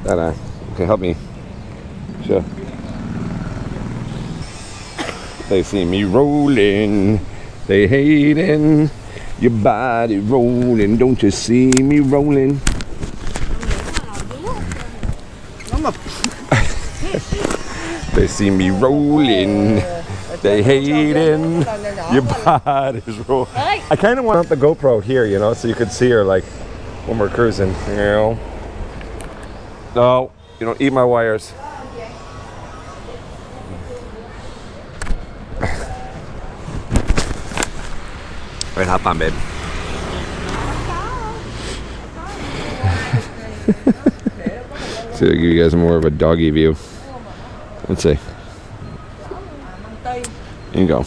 Okay, help me. Sure. They see me rolling, they hating. Your body rolling, don't you see me rolling? They see me rolling, they hating. Your body's rolling. I kind of want the GoPro here, you know, so you could see her like when we're cruising. You know. No, you don't eat my wires. Right, hop on, babe. So I'll give you guys more of a doggy view. Let's see. There you go.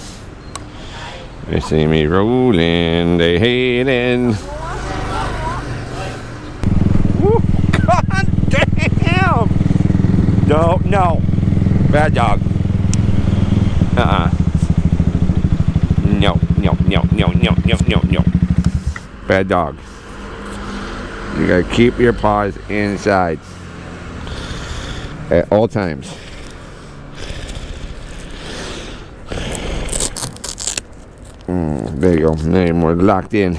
They see me rolling, they hating. Woo, God damn! No. Bad dog. No. Bad dog. You gotta keep your paws inside at all times. There you go. Now you're more locked in.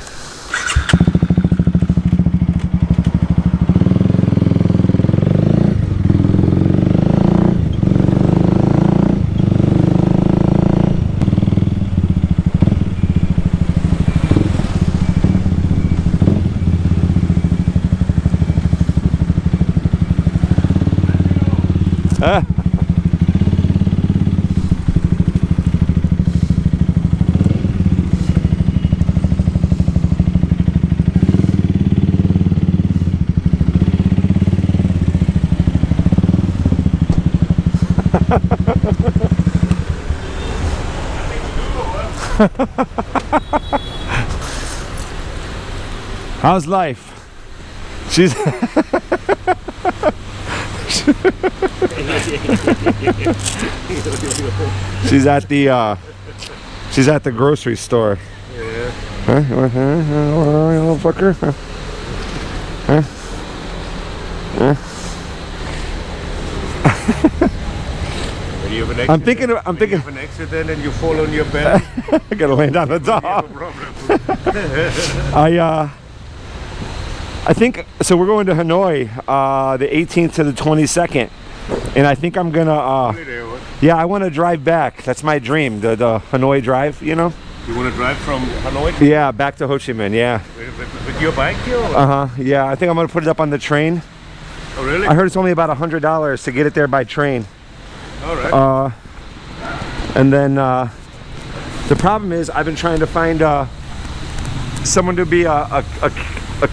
How's life? She's she's at the grocery store. Yeah. Huh? Little fucker? Huh? I'm thinking. You have an accident and you fall on your bed. I gotta land on the dog. I think so. We're going to Hanoi, the 18th to the 22nd, and I think I'm gonna. Yeah, I want to drive back. That's my dream. The Hanoi drive. You know. You want to drive from Hanoi? Yeah, back to Ho Chi Minh. Yeah. With your bike here? Yeah, I think I'm gonna put it up on the train. Oh really? I heard it's only about $100 to get it there by train. All right. And then the problem is I've been trying to find someone to be a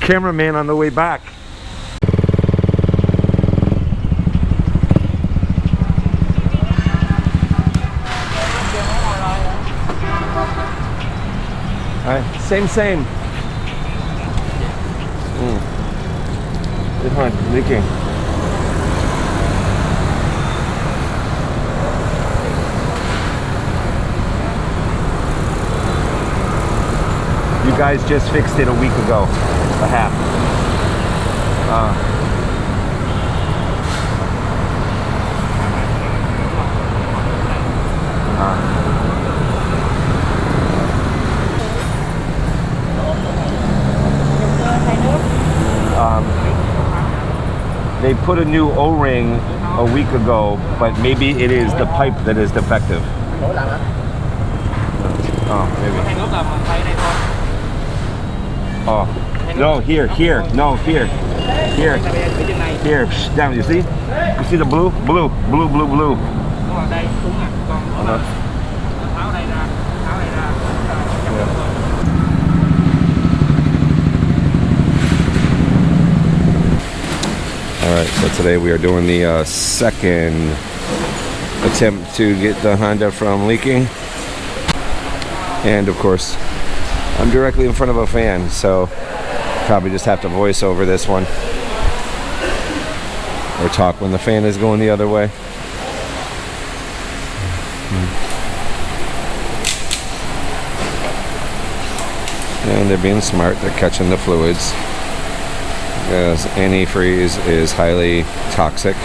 cameraman on the way back. All right, same. This one leaking. You guys just fixed it a week ago, a half. They put a new O-ring a week ago, but maybe it is the pipe that is defective. Oh, maybe. Oh, no, here, no, here. Down, you see? You see the blue? Blue. Alright, so today we are doing the second attempt to get the Honda from leaking. And of course, I'm directly in front of a fan, so probably just have to voice over this one. Or talk when the fan is going the other way. And they're being smart, they're catching the fluids. because antifreeze is highly toxic.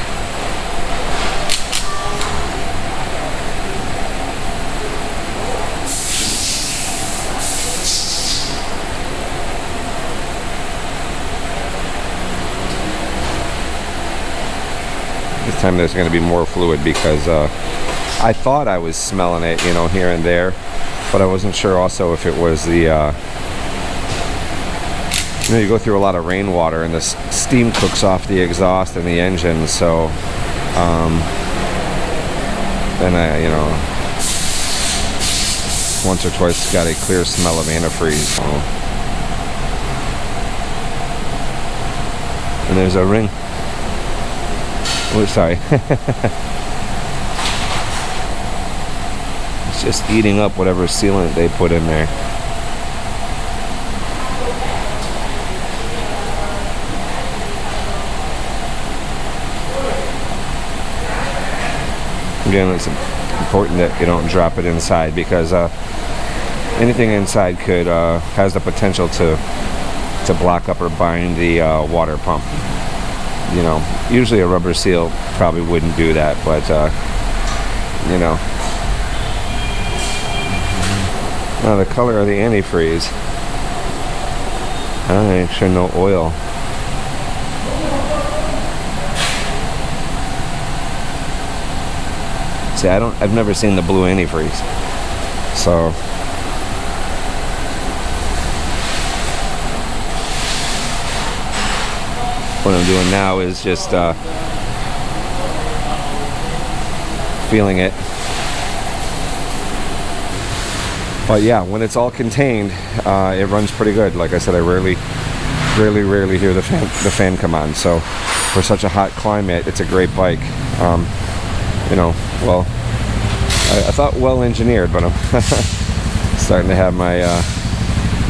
This time there's going to be more fluid because I thought I was smelling it, you know, here and there, but I wasn't sure also if it was the, you know, you go through a lot of rainwater and the steam cooks off the exhaust and the engine, so then I, you know, once or twice got a clear smell of antifreeze. So. And there's a ring. Oh, sorry. It's just eating up whatever sealant they put in there. Again, it's important that you don't drop it inside because anything inside could has the potential to block up or bind the water pump. You know, usually a rubber seal probably wouldn't do that, but you know. Now the color of the antifreeze. I'm sure no oil. See, I've never seen the blue antifreeze. So what I'm doing now is just feeling it. But yeah, when it's all contained, it runs pretty good. Like I said, I rarely hear the fan come on. So for such a hot climate, it's a great bike. You know, well, I thought well engineered, but I'm starting to have my,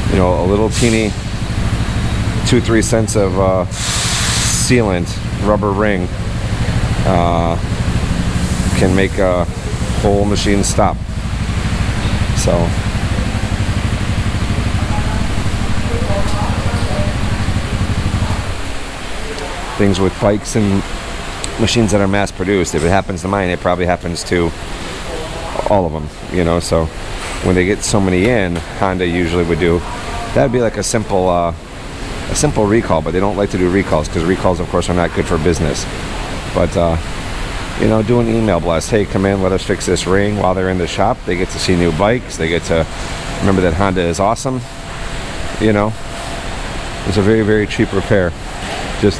you know, a little teeny 2-3 cents of sealant rubber ring can make a whole machine stop. So things with bikes and machines that are mass produced, if it happens to mine, it probably happens to all of them, you know. So when they get so many in, Honda usually would do, that'd be like a simple recall, but they don't like to do recalls because recalls of course are not good for business. But you know, do an email blast, hey, come in, let us fix this ring. While they're in the shop, they get to see new bikes, they get to remember that Honda is awesome. You know, it's a very, very cheap repair, just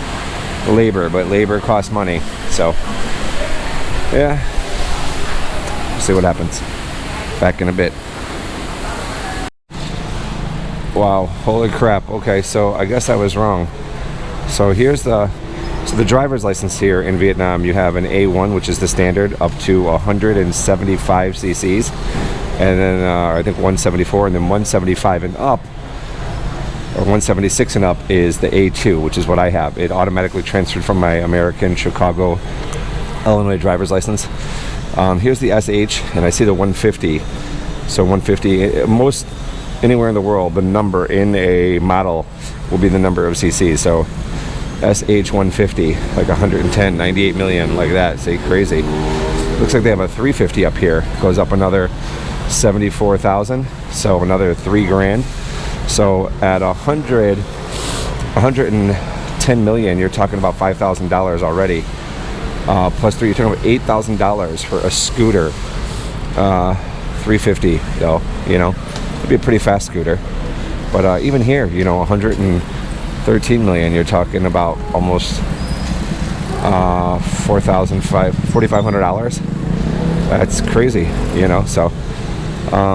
labor, but labor costs money. So yeah, we'll see what happens. Back in a bit. Wow, holy crap. Okay, so I guess I was wrong. So here's the driver's license here in Vietnam. You have an A1, which is the standard, up to 175 cc's, and then I think 174, and then 175 and up, or 176 and up, is the A2, which is what I have. It automatically transferred from my American Chicago, Illinois driver's license. Here's the SH, and I see the 150. So 150, most anywhere in the world, the number in a model will be the number of cc's. So SH 150, like 110, 98 million, like that. See, crazy. Looks like they have a 350 up here. Goes up another 74,000, so another 3 grand. So at 110 million, you're talking about $5,000 already. Plus 3, you're talking about $8,000 for a scooter. 350 though, you know, it'd be a pretty fast scooter. But even here, you know, 113 million, you're talking about almost $4,500. That's crazy, you know. So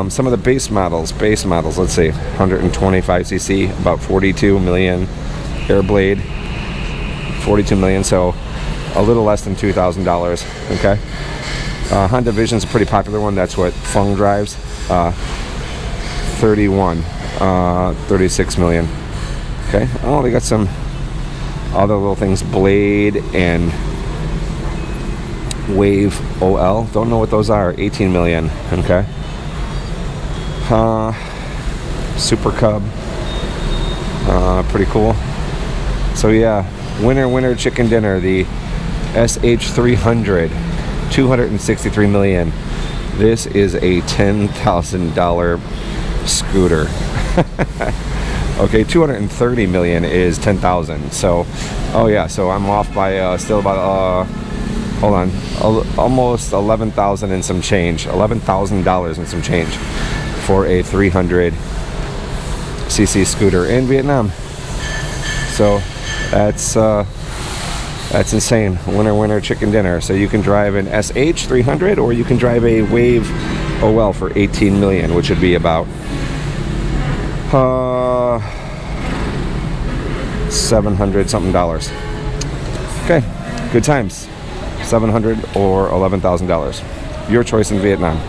some of the base models, let's see, 125 cc, about 42 million. Airblade, 42 million, so a little less than $2,000. Okay. Honda Vision's a pretty popular one. That's what Fung drives. 36 million. Okay. Oh, they got some other little things. Blade and Wave OL. Don't know what those are. 18 million. Okay. Super Cub. Pretty cool. So yeah, winner chicken dinner, the SH300, 263 million. This is a $10,000 scooter. Okay, 230 million is 10,000. So, oh yeah, so I'm off by still about hold on, almost 11,000 and some change, $11,000 and some change for a 300cc scooter in Vietnam. So that's insane. Winner chicken dinner. So you can drive an SH300 or you can drive a Wave OL for 18 million, which would be about $700 something. Okay, good times. $700 or $11,000. Your choice in Vietnam.